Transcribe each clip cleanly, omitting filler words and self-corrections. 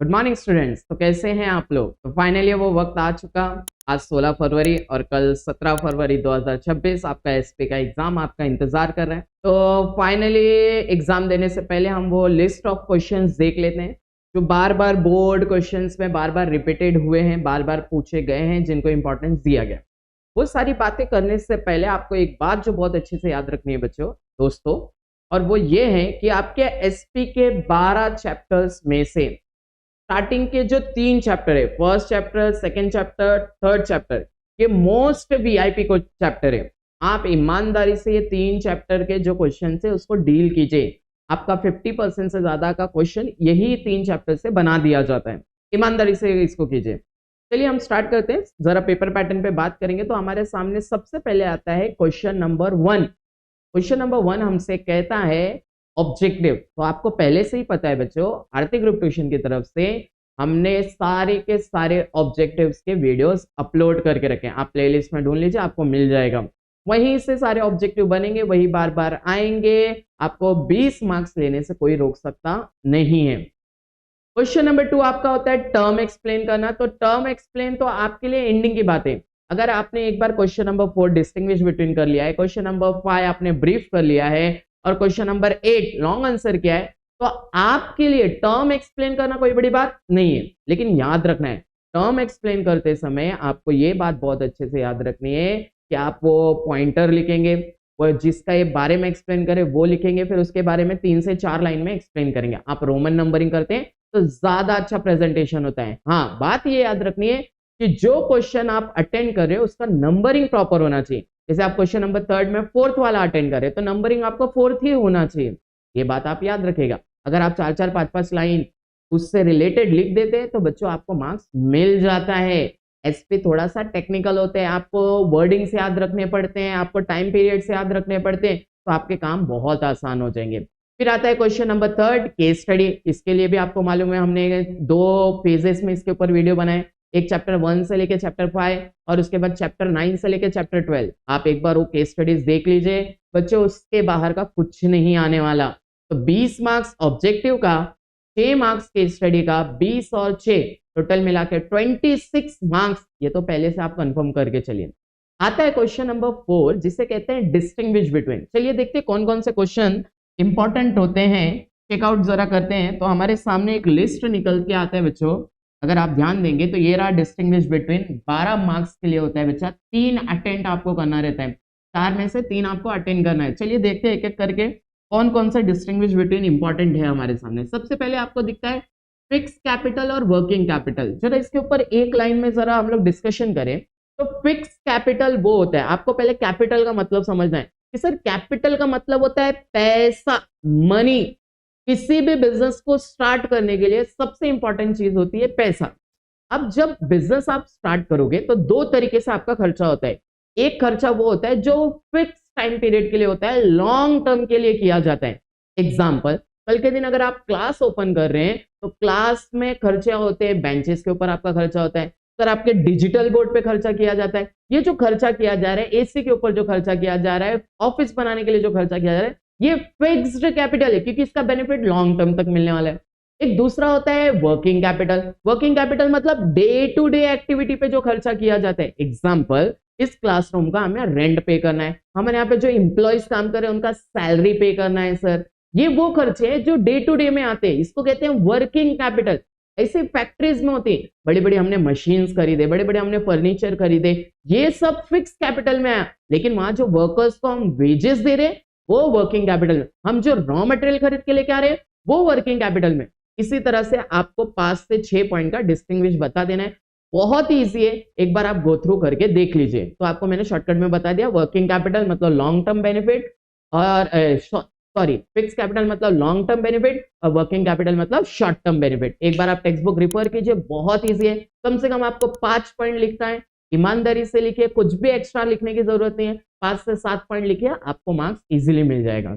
Good morning students. तो कैसे हैं आप लोग? तो फाइनली वो वक्त आ चुका, आज 16 फरवरी और कल 17 फरवरी 2026 आपका एसपी का एग्जाम आपका इंतजार कर रहा है। तो फाइनली एग्जाम देने से पहले हम वो लिस्ट ऑफ क्वेश्चंस देख लेते हैं जो बार बार बोर्ड क्वेश्चंस में बार बार रिपीटेड हुए हैं, बार बार पूछे गए हैं, जिनको इंपॉर्टेंस दिया गया। वो सारी बातें करने से पहले आपको एक बात जो बहुत अच्छे से याद रखनी है बच्चों दोस्तों, और वो ये है कि आपके एसपी के 12 चैप्टर्स में से स्टार्टिंग के जो 3 चैप्टर है, first chapter, second chapter, third chapter, ये मोस्ट वीआईपी को चैप्टर है। आप ईमानदारी से ये 3 चैप्टर के जो क्वेश्चन है उसको डील कीजिए। आपका 50% से ज्यादा का क्वेश्चन यही 3 चैप्टर से बना दिया जाता है। ईमानदारी से इसको कीजिए। चलिए हम स्टार्ट करते हैं, जरा पेपर पैटर्न पे बात करेंगे। तो हमारे सामने सबसे पहले आता है क्वेश्चन नंबर 1। क्वेश्चन नंबर 1 हमसे कहता है ऑब्जेक्टिव। तो आपको पहले से ही पता है बच्चों, आरती ग्रुप ट्यूशन की तरफ से हमने सारे के सारे ऑब्जेक्टिव्स के वीडियोस अपलोड करके रखे हैं। आप प्लेलिस्ट में ढूंढ लीजिए, आपको मिल जाएगा। वहीं से सारे ऑब्जेक्टिव बनेंगे, वही बार बार आएंगे। आपको 20 मार्क्स लेने से कोई रोक सकता नहीं है। क्वेश्चन नंबर 2 आपका होता है टर्म एक्सप्लेन करना। तो टर्म एक्सप्लेन तो आपके लिए एंडिंग की बात है। अगर आपने एक बार क्वेश्चन नंबर 4 डिस्टिंग्विश बिटवीन कर लिया है, क्वेश्चन नंबर 5 आपने ब्रीफ कर लिया है और क्वेश्चन नंबर 8 लॉन्ग आंसर किया है, तो आपके लिए टर्म एक्सप्लेन करना कोई बड़ी बात नहीं है। लेकिन याद रखना है, टर्म एक्सप्लेन करते समय आपको ये बात बहुत अच्छे से याद रखनी है कि आप वो पॉइंटर लिखेंगे, वो जिसका ये बारे में एक्सप्लेन करे वो लिखेंगे, फिर उसके बारे में 3 से 4 लाइन में एक्सप्लेन करेंगे। आप रोमन नंबरिंग करते हैं तो ज्यादा अच्छा प्रेजेंटेशन होता है। हाँ, बात ये याद रखनी है कि जो क्वेश्चन आप अटेंड कर रहे हो उसका नंबरिंग प्रॉपर होना चाहिए। जैसे आप क्वेश्चन नंबर 3 में 4th वाला अटेंड कर रहे हैं तो नंबरिंग आपको 4th ही होना चाहिए। ये बात आप याद रखेगा। अगर आप 4-4, 5-5 लाइन उससे रिलेटेड लिख देते हैं तो बच्चों आपको मार्क्स मिल जाता है। एसपी थोड़ा सा टेक्निकल होते हैं, आपको वर्डिंग से याद रखने पड़ते हैं, आपको टाइम पीरियड से याद रखने पड़ते हैं, तो आपके काम बहुत आसान हो जाएंगे। फिर आता है क्वेश्चन नंबर 3 केस स्टडी। इसके लिए भी आपको मालूम है हमने 2 फेजेस में इसके ऊपर वीडियो बनाए, एक चैप्टर 1 से लेके चैप्टर 5 और उसके बाद चैप्टर 9 से लेके चैप्टर 12। आप एक बार वो केस स्टडीज देख लीजिए बच्चों, उसके बाहर का कुछ नहीं आने वाला। तो 20 मार्क्स ऑब्जेक्टिव का, 6 मार्क्स केस स्टडी का, 20 और 6 टोटल मिला के 26 मार्क्स। ये तो पहले से आप कंफर्म करके चलिए। आता है क्वेश्चन नंबर 4 जिसे कहते हैं डिस्टिंग्विश बिटवीन। चलिए देखते हैं कौन कौन से क्वेश्चन इंपॉर्टेंट होते हैं, चेकआउट जरा करते हैं। तो हमारे सामने एक लिस्ट निकल के आता है बच्चों, अगर आप ध्यान देंगे तो ये रहा डिस्टिंग्विश बिटवीन। 12 मार्क्स के लिए होता है बच्चा, 3 अटेंड आपको करना रहता है, 4 में से 3 आपको अटेंड करना है। चलिए देखते हैं एक एक करके कौन कौन सा डिस्टिंग्विश बिटवीन इंपॉर्टेंट है हमारे सामने। सबसे पहले आपको दिखता है फिक्स कैपिटल और वर्किंग कैपिटल। जरा इसके ऊपर एक लाइन में जरा हम लोग डिस्कशन करें तो फिक्स कैपिटल वो होता है, आपको पहले कैपिटल का मतलब समझना है कि सर कैपिटल का मतलब होता है पैसा, मनी। किसी भी बिजनेस को स्टार्ट करने के लिए सबसे इंपॉर्टेंट चीज होती है पैसा। अब जब बिजनेस आप स्टार्ट करोगे तो 2 तरीके से आपका खर्चा होता है। एक खर्चा वो होता है जो फिक्स टाइम पीरियड के लिए होता है, लॉन्ग टर्म के लिए किया जाता है। एग्जाम्पल, कल के दिन अगर आप क्लास ओपन कर रहे हैं तो क्लास में खर्चे होते हैं, बेंचेस के ऊपर आपका खर्चा होता है, सर आपके डिजिटल बोर्ड पे खर्चा किया जाता है। ये जो खर्चा किया जा रहा है, एसी के ऊपर जो खर्चा किया जा रहा है, ऑफिस बनाने के लिए जो खर्चा किया जा रहा है, ये फिक्स्ड कैपिटल है क्योंकि इसका बेनिफिट लॉन्ग टर्म तक मिलने वाला है। एक दूसरा होता है वर्किंग कैपिटल। वर्किंग कैपिटल मतलब डे टू डे एक्टिविटी पे जो खर्चा किया जाता है। एग्जांपल, इस क्लासरूम का हमें रेंट पे करना है, हमारे यहाँ पे जो एम्प्लॉइज काम कर रहे हैं उनका सैलरी पे करना है सर। ये वो खर्चे हैं जो डे टू डे में आते हैं, इसको कहते हैं वर्किंग कैपिटल। ऐसे फैक्ट्रीज में होती है, बड़ी बड़ी हमने मशीन्स खरीदे, बड़े बड़े हमने फर्नीचर खरीदे, ये सब फिक्स कैपिटल में आया। लेकिन वहां जो वर्कर्स को हम वेजेस दे रहे हैं वो वर्किंग कैपिटल में, हम जो रॉ मटेरियल खरीद के लेके आ रहे हैं वो वर्किंग कैपिटल में। इसी तरह से आपको 5 से 6 पॉइंट का डिस्टिंग्विश बता देना है। बहुत ही ईजी है, एक बार आप गो थ्रू करके देख लीजिए। तो आपको मैंने शॉर्टकट में बता दिया, वर्किंग कैपिटल मतलब लॉन्ग टर्म बेनिफिट, और फिक्स कैपिटल मतलब लॉन्ग टर्म बेनिफिट, और वर्किंग कैपिटल मतलब शॉर्ट टर्म बेनिफिट। एक बार आप टेक्स्ट बुक रिफर कीजिए, बहुत ईजी है। कम से कम आपको 5 पॉइंट लिखना है, ईमानदारी से लिखिए, कुछ भी एक्स्ट्रा लिखने की जरूरत नहीं है। 5 से 7 पॉइंट लिखिए, आपको मार्क्स इजीली मिल जाएगा।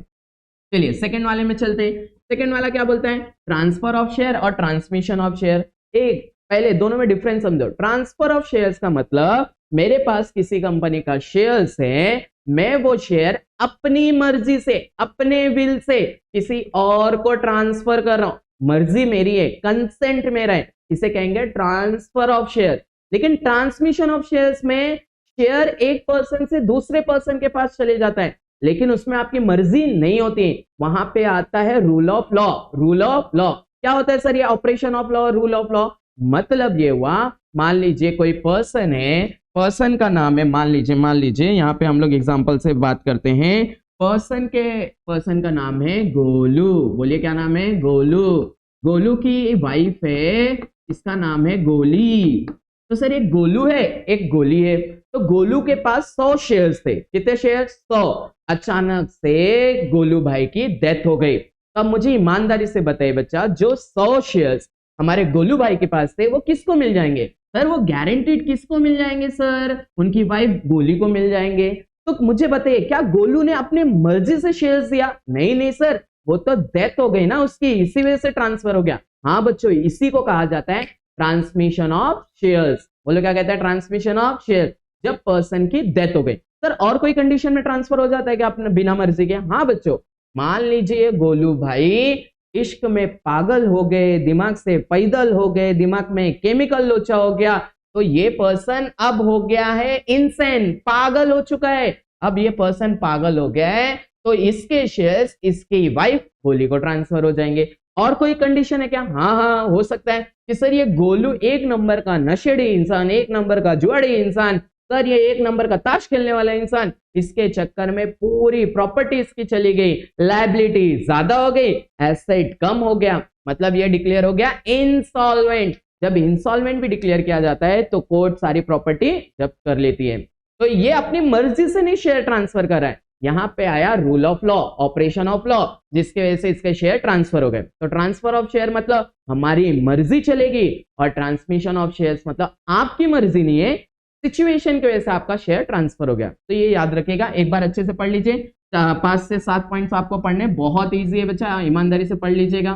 चलिए सेकंड वाले में चलते हैं। सेकंड वाला क्या बोलता है? ट्रांसफर ऑफ शेयर और ट्रांसमिशन ऑफ शेयर। एक पहले दोनों में डिफरेंस समझो। ट्रांसफर ऑफ शेयर्स का मतलब मेरे पास किसी कंपनी का शेयर्स है, मैं वो शेयर अपनी मर्जी से, अपने विल से किसी और को ट्रांसफर कर रहा हूं। मर्जी मेरी है, कंसेंट मेरा है, इसे कहेंगे ट्रांसफर ऑफ शेयर। लेकिन ट्रांसमिशन ऑफ शेयर्स में शेयर एक पर्सन से दूसरे पर्सन के पास चले जाता है, लेकिन उसमें आपकी मर्जी नहीं होती। वहां पे आता है rule of law. Rule of law क्या होता है सर? ये operation of law, rule of law. मतलब ये हुआ, मान लीजिए कोई पर्सन है, पर्सन का नाम है, मान लीजिए यहाँ पे हम लोग एग्जांपल से बात करते हैं। पर्सन का नाम है गोलू। बोलिए क्या नाम है? गोलू। गोलू की वाइफ है, इसका नाम है गोली। तो सर एक गोलू है, एक गोली है। तो गोलू के पास 100 शेयर्स थे। कितने शेयर्स? 100। अचानक से गोलू भाई की डेथ हो गई। तो अब मुझे ईमानदारी से बताइए बच्चा, जो 100 शेयर्स हमारे गोलू भाई के पास थे वो किसको मिल जाएंगे सर? वो गारंटीड किसको मिल जाएंगे सर? उनकी वाइफ गोली को मिल जाएंगे। तो मुझे बताइए, क्या गोलू ने अपने मर्जी से शेयर्स दिया? नहीं नहीं सर, वो तो डेथ हो गई ना उसकी, इसी वजह से ट्रांसफर हो गया। हाँ बच्चों, इसी को कहा जाता है ट्रांसमिशन ऑफ शेयर्स। बोलो क्या कहता है? Transmission of share. जब पर्सन की डेथ हो गई। सर और कोई कंडीशन में ट्रांसफर हो जाता है क्या अपने बिना मर्जी के? हाँ बच्चों, मान लीजिए गोलू भाई इश्क में पागल हो गए, दिमाग से पैदल हो गए, दिमाग में केमिकल लोचा हो गया, तो ये पर्सन अब हो गया है इंसेन, पागल हो चुका है। अब ये पर्सन पागल हो गया है, तो इसके शेयर्स इसकी वाइफ गोली को ट्रांसफर हो जाएंगे। और कोई कंडीशन है क्या? हाँ हो सकता है कि सर ये गोलू एक नंबर का नशेड़ी इंसान, एक नंबर का जुआड़ी इंसान, सर ये एक नंबर का ताश खेलने वाला इंसान, इसके चक्कर में पूरी प्रॉपर्टी इसकी चली गई, लायबिलिटी ज्यादा हो गई, एसेट कम हो गया, मतलब ये डिक्लेयर हो गया इंसॉल्वेंट। जब इंसॉल्वेंट भी डिक्लेयर किया जाता है तो कोर्ट सारी प्रॉपर्टी जब्त कर लेती है। तो ये अपनी मर्जी से नहीं शेयर ट्रांसफर कर रहा है, यहां पे आया rule of law, operation of law, जिसकी वजह से इसके शेयर ट्रांसफर हो गए। तो ट्रांसफर ऑफ शेयर मतलब हमारी मर्जी चलेगी, और ट्रांसमिशन ऑफ शेयर्स मतलब आपकी मर्जी नहीं है, सिचुएशन की वजह से आपका शेयर ट्रांसफर हो गया। तो ये याद रखिएगा, एक बार अच्छे से पढ़ लीजिए। 5 से 7 पॉइंट्स आपको पढ़ने, बहुत इजी है बच्चा, ईमानदारी से पढ़ लीजिएगा।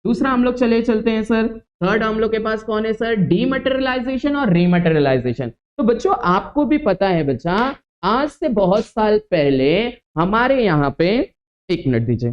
दूसरा हम लोग चलते हैं सर, थर्ड हम लोग के पास कौन है सर? डीमटेरियलाइजेशन और रीमटेरियलाइजेशन। तो बच्चों आपको भी पता है बच्चा, आज से बहुत साल पहले हमारे यहाँ पे, एक मिनट दीजिए,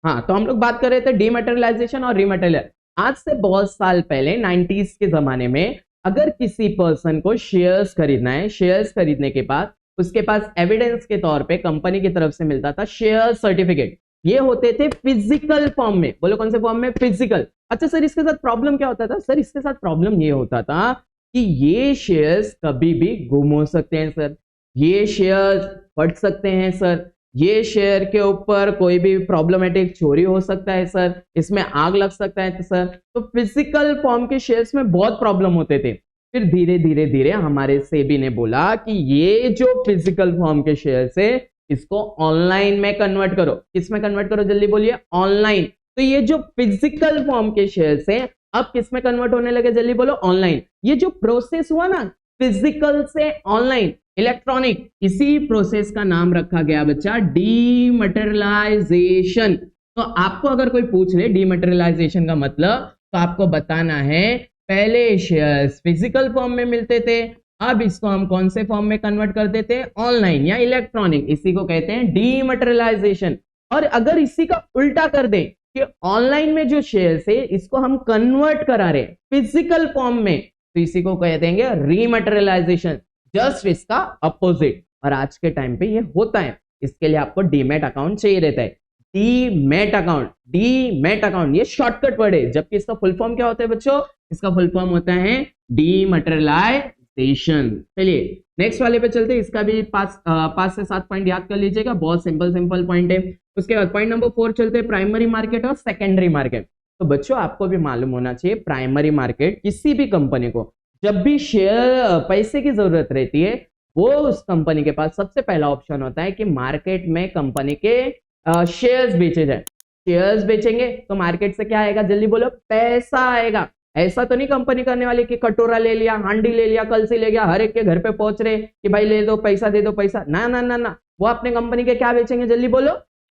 हाँ तो हम लोग बात कर रहे थे डीमटेरियलाइजेशन और रीमटेरियल। आज से बहुत साल पहले 90s के जमाने में अगर किसी पर्सन को शेयर्स खरीदना है, शेयर्स खरीदने के बाद उसके पास एविडेंस के तौर पे कंपनी की तरफ से मिलता था शेयर सर्टिफिकेट। ये होते थे फिजिकल फॉर्म में। बोलो कौन से फॉर्म में? फिजिकल। अच्छा सर इसके साथ प्रॉब्लम क्या होता था? सर इसके साथ प्रॉब्लम ये होता था कि ये शेयर्स कभी भी गुम हो सकते हैं सर, ये शेयर्स फट सकते हैं सर, ये शेयर के ऊपर कोई भी प्रॉब्लमेटिक चोरी हो सकता है सर, इसमें आग लग सकता है सर। तो फिजिकल फॉर्म के शेयर्स में बहुत प्रॉब्लम होते थे। फिर धीरे धीरे हमारे सेबी ने बोला कि ये जो फिजिकल फॉर्म के शेयर्स है इसको ऑनलाइन में कन्वर्ट करो। किस में कन्वर्ट करो? जल्दी बोलिए, ऑनलाइन। तो ये जो फिजिकल फॉर्म के शेयर्स हैं अब किस में कन्वर्ट होने लगे? जल्दी बोलो, ऑनलाइन। ये जो प्रोसेस हुआ ना फिजिकल से ऑनलाइन, इलेक्ट्रॉनिक, इसी प्रोसेस का नाम रखा गया बच्चा डीमटेरियलाइजेशन। तो आपको अगर कोई पूछ ले डीमटेरियलाइजेशन का मतलब, तो आपको बताना है पहले शेयर्स फिजिकल फॉर्म में मिलते थे, अब इसको हम कौन से फॉर्म में कन्वर्ट कर देते हैं? ऑनलाइन या इलेक्ट्रॉनिक। इसी को कहते हैं डीमटेरियलाइजेशन। और अगर इसी का उल्टा कर दे कि ऑनलाइन में जो शेयर्स है इसको हम कन्वर्ट करा रहे फिजिकल फॉर्म में, तो इसी को कहते हैं रीमटेरियलाइजेशन, जस्ट इसका अपोजिट। और आज के टाइम पे ये होता है, इसके लिए आपको डीमैट अकाउंट चाहिए रहता है। डीमैट अकाउंट, डीमैट अकाउंट ये शॉर्टकट वर्ड है, जबकि इसका फुल फॉर्म क्या होता है बच्चों? इसका फुल फॉर्म होता है डीमटेरियलाइजेशन। चलिए नेक्स्ट वाले पे चलते हैं, इसका भी 5 से 7 पॉइंट याद कर लीजिएगा, बहुत सिंपल पॉइंट है। उसके बाद पॉइंट नंबर 4 चलते हैं, प्राइमरी मार्केट और सेकेंडरी मार्केट। तो बच्चों आपको भी मालूम होना चाहिए, प्राइमरी मार्केट किसी भी कंपनी को जब भी शेयर पैसे की जरूरत रहती है, वो उस कंपनी के पास सबसे पहला ऑप्शन होता है कि मार्केट में कंपनी के शेयर्स बेचे जाए। शेयर्स बेचेंगे तो मार्केट से क्या आएगा? जल्दी बोलो, पैसा आएगा। ऐसा तो नहीं कंपनी करने वाली कि कटोरा ले लिया, हांडी ले लिया, कलसी ले गया, हर एक के घर पे पहुंच रहे कि भाई ले दो पैसा, दे दो पैसा। ना ना ना ना, वो अपने कंपनी के क्या बेचेंगे? जल्दी बोलो,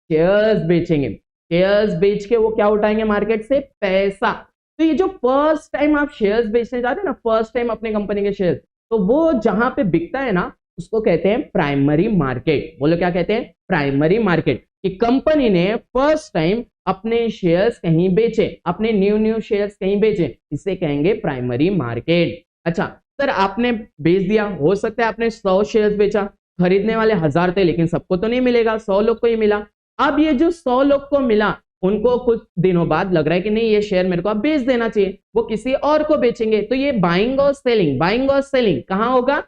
शेयर्स बेचेंगे। शेयर्स बेच के वो क्या उठाएंगे मार्केट से? पैसा। तो ये जो फर्स्ट टाइम आप शेयर्स बेचने जाते हैं ना, फर्स्ट टाइम अपने कंपनी के शेयर्स, तो वो जहां पे बिकता है ना उसको कहते हैं प्राइमरी मार्केट। बोलो क्या कहते हैं? Primary market. कि कंपनी ने फर्स्ट टाइम अपने शेयर्स कहीं बेचे, अपने न्यू शेयर्स कहीं बेचे, इसे कहेंगे प्राइमरी मार्केट। अच्छा सर आपने बेच दिया, हो सकता है आपने 100 शेयर्स बेचा, खरीदने वाले 1000 थे लेकिन सबको तो नहीं मिलेगा, 100 लोग को ही मिला। अब ये जो 100 लोग को मिला उनको कुछ दिनों बाद लग रहा है कि नहीं ये शेयर मेरे को अब बेच देना चाहिए, वो किसी और को बेचेंगे, तो ये बाइंग और सेलिंग कहां होगा?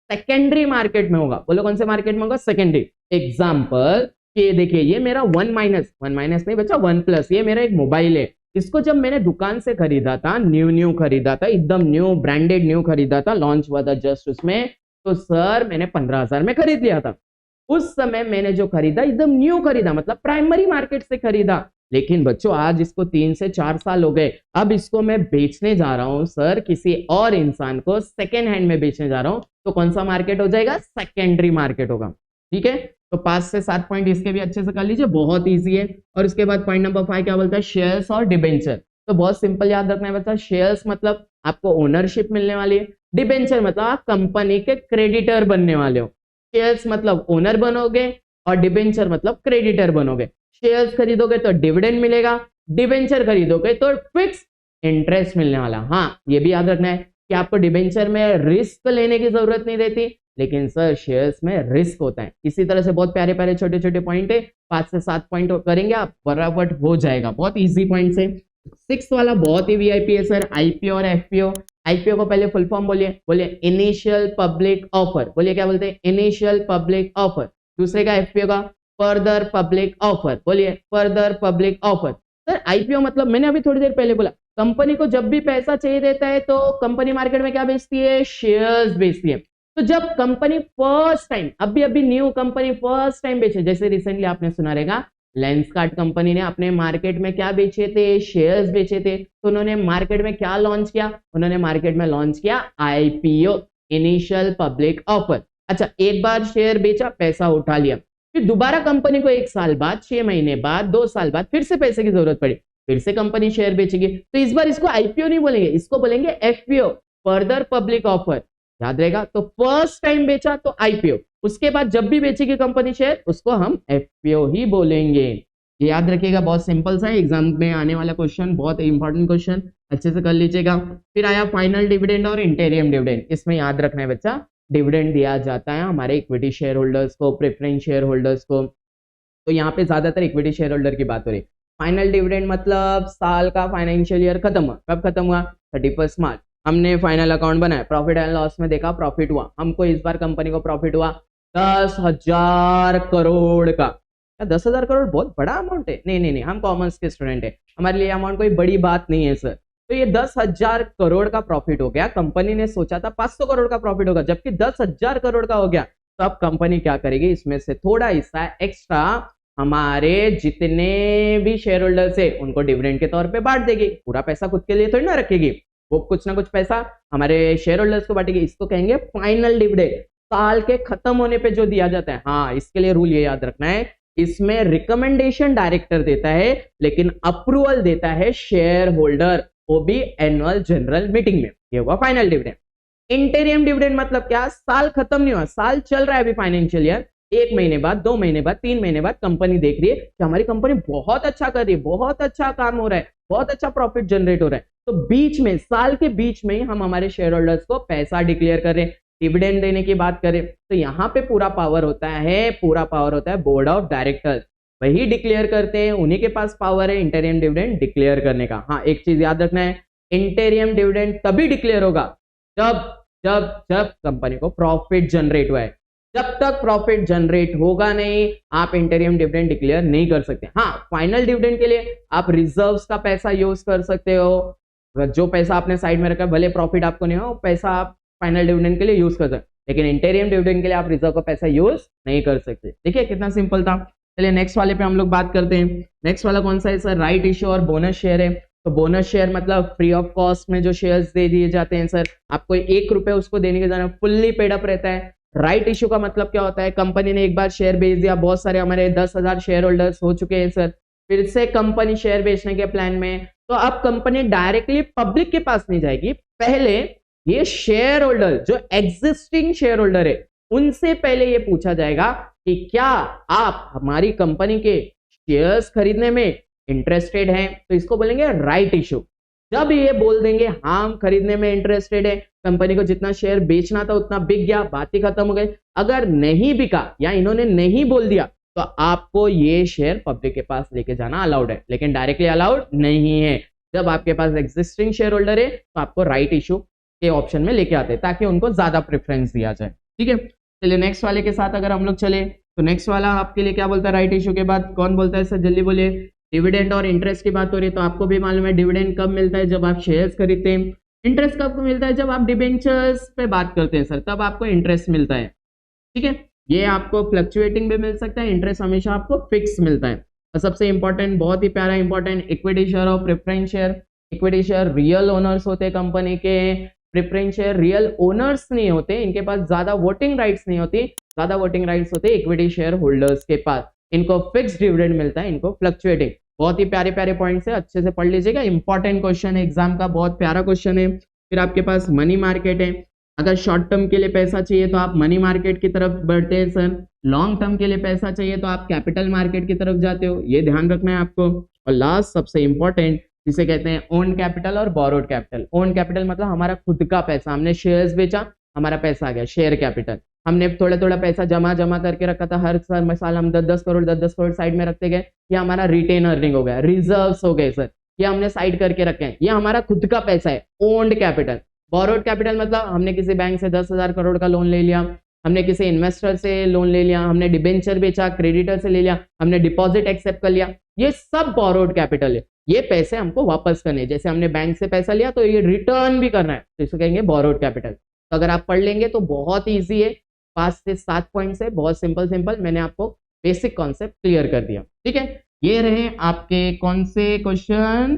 सेकेंडरी मार्केट में होगा। बोलो कौन से मार्केट में होगा? सेकेंडरी। एग्जाम्पल कि देखिए ये मेरा 1 माइनस नहीं बच्चा 1 प्लस, ये मेरा एक मोबाइल है, इसको जब मैंने दुकान से खरीदा था, न्यू खरीदा था, एकदम न्यू ब्रांडेड न्यू खरीदा था, लॉन्च हुआ था जस्ट उसमें, तो सर मैंने 15,000 में खरीद लिया था। उस समय मैंने जो खरीदा एकदम न्यू खरीदा, मतलब प्राइमरी मार्केट से खरीदा। लेकिन बच्चों आज इसको 3 से 4 साल हो गए, अब इसको मैं बेचने जा रहा हूं सर किसी और इंसान को, सेकेंड हैंड में बेचने जा रहा हूं, तो कौन सा मार्केट हो जाएगा? सेकेंडरी मार्केट होगा। ठीक है, तो 5 से 7 पॉइंट इसके भी अच्छे से कर लीजिए, बहुत ईजी है। और उसके बाद पॉइंट नंबर 5 क्या बोलता है? शेयर्स और डिबेंचर। तो बहुत सिंपल याद रखना है बच्चा, शेयर्स मतलब आपको ओनरशिप मिलने वाली है, डिबेंचर मतलब आप कंपनी के क्रेडिटर बनने वाले हो। शेयर्स मतलब ओनर बनोगे और डिबेंचर मतलब क्रेडिटर बनोगे। शेयर्स खरीदोगे तो डिविडेंड मिलेगा, डिबेंचर खरीदोगे तो फिक्स इंटरेस्ट मिलने वाला। हाँ ये भी याद रखना है कि आपको डिबेंचर में रिस्क लेने की जरूरत नहीं रहती, लेकिन सर शेयर्स में रिस्क होता है। इसी तरह से बहुत प्यारे प्यारे छोटे छोटे पॉइंट है, 5 से 7 पॉइंट करेंगे आप बराबर हो जाएगा, बहुत इजी पॉइंट है। 6 वाला बहुत ही वीआईपी है सर, आईपीओ और एफपीओ। आईपीओ को पहले फुल फॉर्म बोलिए इनिशियल पब्लिक ऑफर, बोलिए क्या बोलते हैं? Initial public offer. दूसरे का एफपीओ का फर्दर पब्लिक ऑफर, बोलिए further public offer. Sir IPO मतलब मैंने अभी थोड़ी देर पहले बोला, कंपनी को जब भी पैसा चाहिए देता है तो कंपनी मार्केट में क्या बेचती है? शेयर्स बेचती है। तो जब कंपनी फर्स्ट टाइम, अभी न्यू कंपनी फर्स्ट टाइम बेचे, जैसे रिसेंटली आपने सुना रहेगा लेंसकार्ट कंपनी ने अपने मार्केट में क्या बेचे थे? शेयर्स बेचे थे। तो उन्होंने मार्केट में क्या लॉन्च किया? उन्होंने मार्केट में लॉन्च किया आईपीओ, इनिशियल पब्लिक ऑफर। अच्छा एक बार शेयर बेचा, पैसा उठा लिया, फिर दोबारा कंपनी को 1 साल बाद, 6 महीने बाद, 2 साल बाद फिर से पैसे की जरूरत पड़ी, फिर से कंपनी शेयर बेचेगी, तो इस बार इसको आईपीओ नहीं बोलेंगे, इसको बोलेंगे एफपीओ, फर्दर पब्लिक ऑफर। याद रहेगा, तो फर्स्ट टाइम बेचा तो आईपीओ, उसके बाद जब भी बेचेगी कंपनी शेयर उसको हम एफपीओ ही बोलेंगे। ये याद रखिएगा, बहुत सिंपल सा है, एग्जाम में आने वाला क्वेश्चन, बहुत इंपॉर्टेंट क्वेश्चन, अच्छे से कर लीजिएगा। फिर आया फाइनल डिविडेंड और इंटीरियम डिविडेंड। इसमें याद रखना है बच्चा, डिविडेंड दिया जाता है हमारे इक्विटी शेयर होल्डर्स को, प्रेफरेंस शेयर होल्डर्स को, तो यहाँ पे ज्यादातर इक्विटी शेयर होल्डर की बात हो रही है। फाइनल डिविडेंड मतलब साल का फाइनेंशियल ईयर खत्म हुआ, कब खत्म हुआ? 31 मार्च। हमने फाइनल अकाउंट बनाया, प्रॉफिट एंड लॉस में देखा प्रॉफिट हुआ, हमको इस बार कंपनी को प्रॉफिट हुआ 10,000 करोड़ का। 10,000 करोड़ बहुत बड़ा अमाउंट है? नहीं, हम कॉमर्स के स्टूडेंट है, हमारे लिए अमाउंट कोई बड़ी बात नहीं है सर। तो ये 10,000 करोड़ का प्रॉफिट हो गया। कंपनी ने सोचा था 500 करोड़ का प्रॉफिट होगा, जबकि 10,000 करोड़ का हो गया। तो अब कंपनी क्या करेगी? इसमें से थोड़ा हिस्सा एक्स्ट्रा हमारे जितने भी शेयर होल्डर्स है उनको डिविडेंड के तौर पे बांट देगी। पूरा पैसा खुद के लिए थोड़ी ना रखेगी, वो कुछ ना कुछ पैसा हमारे शेयर होल्डर्स को बांटेगी। इसको कहेंगे फाइनल डिविडेंड, साल के खत्म होने पे जो दिया जाता है। हाँ इसके लिए रूल ये याद रखना है, इसमें रिकमेंडेशन डायरेक्टर देता है लेकिन अप्रूवल देता है शेयर होल्डर, वो भी एनुअल जनरल मीटिंग में। ये हुआ फाइनल डिविडेंड। इंटीरियम डिविडेंड मतलब क्या? साल खत्म नहीं हुआ, साल चल रहा है अभी फाइनेंशियल ईयर, 1 महीने बाद, 2 महीने बाद, 3 महीने बाद कंपनी देख रही है कि हमारी कंपनी बहुत अच्छा कर रही है, बहुत अच्छा काम हो रहा है, बहुत अच्छा प्रॉफिट जनरेट हो रहा है, तो बीच में, साल के बीच में हम हमारे शेयर होल्डर्स को पैसा डिक्लेयर कर रहे हैं, डिविडेंड देने की बात करें तो यहाँ पे पूरा पावर होता है बोर्ड ऑफ डायरेक्टर्स, वही डिक्लेयर करते हैं, उन्हीं के पास पावर है इंटीरियम डिविडेंड डिक्लेयर करने का। हाँ एक चीज याद रखना है, इंटीरियम डिविडेंड तभी डिक्लेयर होगा जब जब जब कंपनी को प्रॉफिट जनरेट हुआ है। जब तक प्रॉफिट जनरेट होगा नहीं, आप इंटीरियम डिविडेंड डिक्लेयर नहीं कर सकते। हाँ फाइनल डिविडेंड के लिए आप रिजर्व्स का पैसा यूज कर सकते हो, जो पैसा आपने साइड में रखा, भले प्रॉफिट आपको नहीं हो, पैसा आप फाइनल डिविडेंड के लिए यूज कर सकते, लेकिन इंटीरियम डिविडेंड के लिए आप रिजर्व का पैसा यूज नहीं कर सकते। देखिए कितना सिंपल था। चलिए नेक्स्ट वाले पे हम लोग बात करते हैं। नेक्स्ट वाला कौन सा है सर? राइट इश्यू और बोनस शेयर है। तो बोनस शेयर मतलब फ्री ऑफ कॉस्ट में जो शेयर्स दे दिए जाते हैं सर, आपको 1 रुपए उसको देने के जरूरत, फुल्ली पेड अप रहता है। राइट इश्यू का मतलब क्या होता है? कंपनी ने एक बार शेयर बेच दिया, बहुत सारे हमारे 10,000 शेयर होल्डर्स हो चुके हैं सर, फिर से कंपनी शेयर बेचने के प्लान में, तो अब कंपनी डायरेक्टली पब्लिक के पास नहीं जाएगी, पहले ये शेयर होल्डर जो एग्जिस्टिंग शेयर होल्डर है उनसे पहले ये पूछा जाएगा कि क्या आप हमारी कंपनी के शेयर्स खरीदने में इंटरेस्टेड हैं, तो इसको बोलेंगे राइट इशू। जब ये बोल देंगे हाँ हम खरीदने में इंटरेस्टेड है, कंपनी को जितना शेयर बेचना था उतना बिक गया, बात ही खत्म हो गई। अगर नहीं बिका या इन्होंने नहीं बोल दिया तो आपको ये शेयर पब्लिक के पास लेके जाना अलाउड है, लेकिन डायरेक्टली अलाउड नहीं है। जब आपके पास एग्जिस्टिंग शेयर होल्डर है तो आपको राइट इशू के ऑप्शन में लेके आते हैं ताकि उनको ज्यादा प्रेफरेंस दिया जाए। ठीक है, चलिए नेक्स्ट वाले के साथ अगर हम लोग चले तो नेक्स्ट वाला आपके लिए क्या बोलता है राइट इशू के बाद, कौन बोलता है सर जल्दी बोलिए। डिविडेंड और इंटरेस्ट की बात हो रही है तो आपको भी मालूम है डिविडेंड कब मिलता है, जब आप शेयर्स खरीदते हैं। इंटरेस्ट कब मिलता है, जब आप डिबेंचर्स पे बात करते हैं सर, तब आपको इंटरेस्ट मिलता है। ठीक है, ये आपको फ्लक्चुएटिंग भी मिल सकता है, इंटरेस्ट हमेशा आपको फिक्स मिलता है। और सबसे इंपॉर्टेंट, बहुत ही प्यारा इंपॉर्टेंट, इक्विटी शेयर और preference share. Equity share real owners होते हैं कंपनी के, प्रेफरेंस शेयर रियल ओनर्स नहीं होते, इनके पास ज्यादा वोटिंग राइट्स नहीं होती, ज्यादा वोटिंग राइट्स होते इक्विटी शेयर होल्डर्स के पास। इनको फिक्स डिविडेंड मिलता है, इनको फ्लक्चुएटिंग। बहुत ही प्यारे प्यारे पॉइंट्स है, अच्छे से पढ़ लीजिएगा, इंपॉर्टेंट क्वेश्चन है एग्जाम का, बहुत प्यारा क्वेश्चन है। फिर आपके पास मनी मार्केट है, अगर शॉर्ट टर्म के लिए पैसा चाहिए तो आप मनी मार्केट की तरफ बढ़ते हैं सर, लॉन्ग टर्म के लिए पैसा चाहिए तो आप कैपिटल मार्केट की तरफ जाते हो, ये ध्यान रखना है आपको। और लास्ट सबसे इंपॉर्टेंट जिसे कहते हैं ओन कैपिटल और बोरोड कैपिटल। ओन कैपिटल मतलब हमारा खुद का पैसा, हमने शेयर्स बेचा, हमारा पैसा आ गया शेयर कैपिटल। हमने थोड़ा थोड़ा पैसा जमा करके रखा था, हर साल हम 10-10 करोड़ 10-10 करोड़ साइड में रखते गए, ये हमारा रिटेन अर्निंग हो गया, रिजर्व्स हो गए सर, ये हमने साइड करके रखे हैं, ये हमारा खुद का पैसा है, ओन्ड कैपिटल। बोरोड कैपिटल मतलब हमने किसी बैंक से 10,000 करोड़ का लोन ले लिया, हमने किसी इन्वेस्टर से लोन ले लिया, हमने डिबेंचर बेचा, क्रेडिटर से ले लिया, हमने डिपॉजिट एक्सेप्ट कर लिया, ये सब बोरोड कैपिटल है। ये पैसे हमको वापस करने, जैसे हमने बैंक से पैसा लिया तो ये रिटर्न भी करना है, तो इसको कहेंगे बोरोड कैपिटल। तो अगर आप पढ़ लेंगे तो बहुत ईजी है, 5 से 7 पॉइंट्स है, बहुत सिंपल, मैंने आपको बेसिक कॉन्सेप्ट क्लियर कर दिया। ठीक है, ये रहे आपके कौन से क्वेश्चन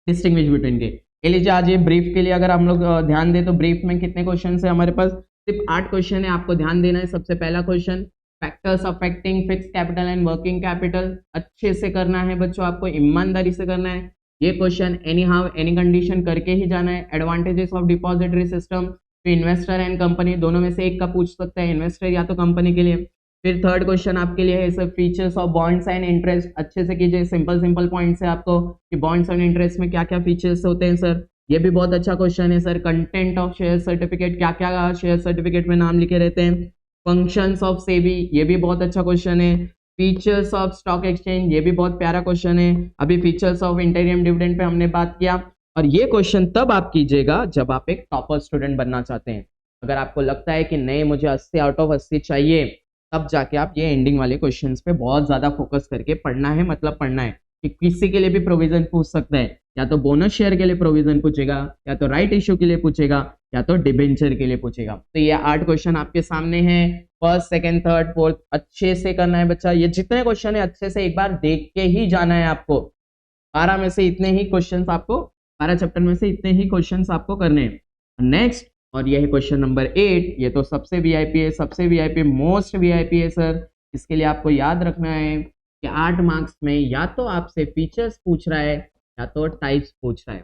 डिस्टिंग्विश बिटवीन के। ये लीजिए आज ये ब्रीफ के लिए अगर हम लोग ध्यान दें तो ब्रीफ में कितने क्वेश्चन है हमारे पास, सिर्फ 8 क्वेश्चन है, आपको ध्यान देना है। सबसे पहला question, factors affecting fix capital and working capital, अच्छे से करना है बच्चों, आपको ईमानदारी से करना है ये question, any how any condition करके ही जाना है। एडवांटेजेस ऑफ डिपॉजिटरी सिस्टम, तो इन्वेस्टर एंड कंपनी दोनों में से एक का पूछ सकता है, इन्वेस्टर या तो कंपनी के लिए। फिर थर्ड क्वेश्चन आपके लिए है sir features of bonds and interest, अच्छे से कीजिए, सिंपल पॉइंट्स है आपको कि बॉन्ड्स एंड इंटरेस्ट में क्या क्या फीचर्स होते हैं सर, ये भी बहुत अच्छा क्वेश्चन है sir. Content of share certificate, क्या क्या शेयर सर्टिफिकेट में नाम लिखे रहते हैं। फंक्शंस ऑफ सेबी, ये भी बहुत अच्छा क्वेश्चन है। फीचर्स ऑफ स्टॉक एक्सचेंज, ये भी बहुत प्यारा क्वेश्चन है। अभी फीचर्स ऑफ इंटीरियम डिविडेंड पे हमने बात किया। और ये क्वेश्चन तब आप कीजिएगा जब आप एक टॉपर स्टूडेंट बनना चाहते हैं। अगर आपको लगता है कि नहीं मुझे 80 आउट ऑफ 80 चाहिए, तब जाके आप ये एंडिंग वाले क्वेश्चंस पे बहुत ज्यादा फोकस करके पढ़ना है, मतलब पढ़ना है कि किसी के लिए भी प्रोविजन पूछ सकता है, या तो बोनस शेयर के लिए प्रोविजन पूछेगा, या तो राइट इश्यू के लिए पूछेगा, या तो डिबेंचर के लिए पूछेगा। तो ये 8 क्वेश्चन आपके सामने हैं, फर्स्ट सेकंड थर्ड फोर्थ, अच्छे से करना है बच्चा। ये जितने क्वेश्चन है अच्छे से एक बार देख के ही जाना है आपको। 12 में से इतने ही क्वेश्चन आपको, 12 चैप्टर में से इतने ही क्वेश्चन आपको करने हैं। नेक्स्ट, और यह है क्वेश्चन नंबर 8, ये तो सबसे वीआईपी है, सबसे वीआईपी, मोस्ट वीआईपी है सर। इसके लिए आपको याद रखना है कि 8 मार्क्स में या तो आपसे फीचर्स पूछ रहा है या तो टाइप्स पूछ रहा है।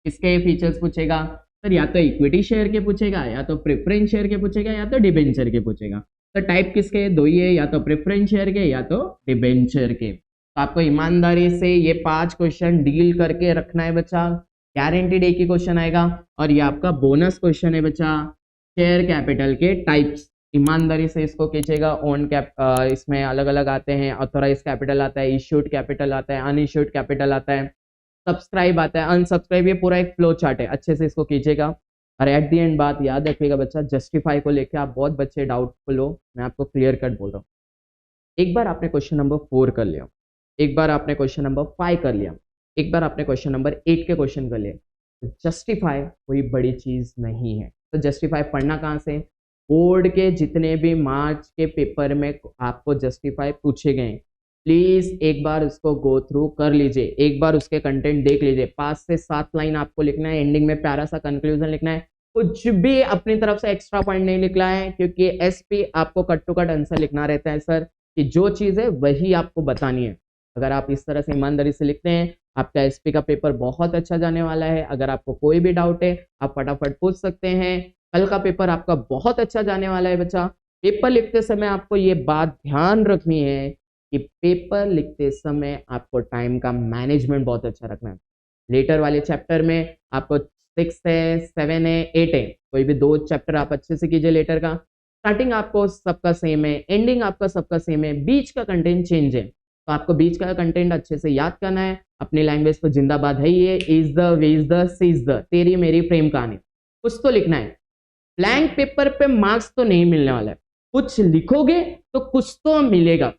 किसके फीचर्स पूछेगा सर, या तो इक्विटी शेयर के पूछेगा, या तो प्रेफरेंस शेयर के पूछेगा, या तो डिबेंचर के पूछेगा। तो टाइप किसके, दो ही है, या तो प्रेफरेंस शेयर के या तो डिबेंचर के। तो आपको ईमानदारी से ये 5 क्वेश्चन डील करके रखना है बच्चा, गारंटीड एक ही क्वेश्चन आएगा। और ये आपका बोनस क्वेश्चन है बच्चा, शेयर कैपिटल के टाइप्स, ईमानदारी से इसको कीजिएगा। ओन कैप, इसमें अलग अलग आते हैं, ऑथोराइज कैपिटल आता है, इश्यूड कैपिटल आता है, अनइश्यूड कैपिटल आता है, सब्सक्राइब आता है, अनसब्सक्राइब, ये पूरा एक फ्लो चार्ट है, अच्छे से इसको कीजिएगा। और एट दी एंड बात याद रखिएगा बच्चा, जस्टिफाई को लेके आप बहुत बच्चे डाउटफुल हो, मैं आपको क्लियर कट बोल रहा हूँ। एक बार आपने क्वेश्चन नंबर 4 कर लिया, एक बार आपने क्वेश्चन नंबर 5 कर लिया, एक बार आपने क्वेश्चन नंबर 8 के क्वेश्चन कर लिए, तो जस्टिफाई कोई बड़ी चीज नहीं है। तो जस्टिफाई पढ़ना कहाँ से, बोर्ड के जितने भी मार्च के पेपर में आपको जस्टिफाई पूछे गए, प्लीज एक बार उसको गो थ्रू कर लीजिए, एक बार उसके कंटेंट देख लीजिए। 5 से 7 लाइन आपको लिखना है, एंडिंग में प्यारा सा कंक्लूजन लिखना है, कुछ भी अपनी तरफ से एक्स्ट्रा पॉइंट नहीं लिखना है, क्योंकि एसपी आपको कट टू कट आंसर लिखना रहता है सर, कि जो चीज है वही आपको बतानी है। अगर आप इस तरह से ईमानदारी से लिखते हैं, आपका एसपी का पेपर बहुत अच्छा जाने वाला है। अगर आपको कोई भी डाउट है आप फटाफट पूछ सकते हैं, कल का पेपर आपका बहुत अच्छा जाने वाला है बच्चा। पेपर लिखते समय आपको ये बात ध्यान रखनी है कि पेपर लिखते समय आपको टाइम का मैनेजमेंट बहुत अच्छा रखना है। लेटर वाले चैप्टर में आपको 6 है, 7 है, 8 है, कोई भी 2 चैप्टर आप अच्छे से कीजिए लेटर का। स्टार्टिंग आपको सबका सेम है, एंडिंग आपका सबका सेम है, बीच का कंटेंट चेंज है, तो आपको बीच का कंटेंट अच्छे से याद करना है। अपनी लैंग्वेज तो जिंदाबाद है, ये इज द, वीज द, सीज द, तेरी मेरी प्रेम कहानी, कुछ तो लिखना है। ब्लैंक पेपर पे मार्क्स तो नहीं मिलने वाला है, कुछ लिखोगे तो कुछ तो मिलेगा,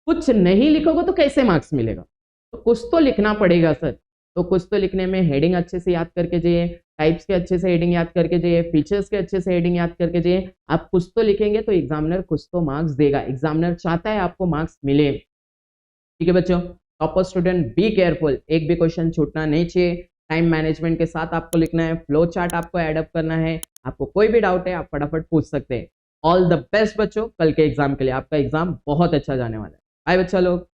कुछ नहीं लिखोगे तो कैसे मार्क्स मिलेगा, तो कुछ तो लिखना पड़ेगा सर। तो कुछ तो लिखने में हेडिंग अच्छे से याद करके जाइए, टाइप्स के अच्छे से हेडिंग याद करके जाइए, फीचर्स के अच्छे से हेडिंग याद करके जाइए। आप कुछ तो लिखेंगे तो एग्जामिनर कुछ तो मार्क्स देगा, एग्जामिनर चाहता है आपको मार्क्स मिले। ठीक है बच्चों, टॉपर स्टूडेंट बी केयरफुल, एक भी क्वेश्चन छूटना नहीं चाहिए। टाइम मैनेजमेंट के साथ आपको लिखना है, फ्लो चार्ट आपको एडअप करना है। आपको कोई भी डाउट है आप फटाफट पूछ सकते हैं। ऑल द बेस्ट बच्चों, कल के एग्जाम के लिए। आपका एग्जाम बहुत अच्छा जाने वाला है। आए बच्चा लोग।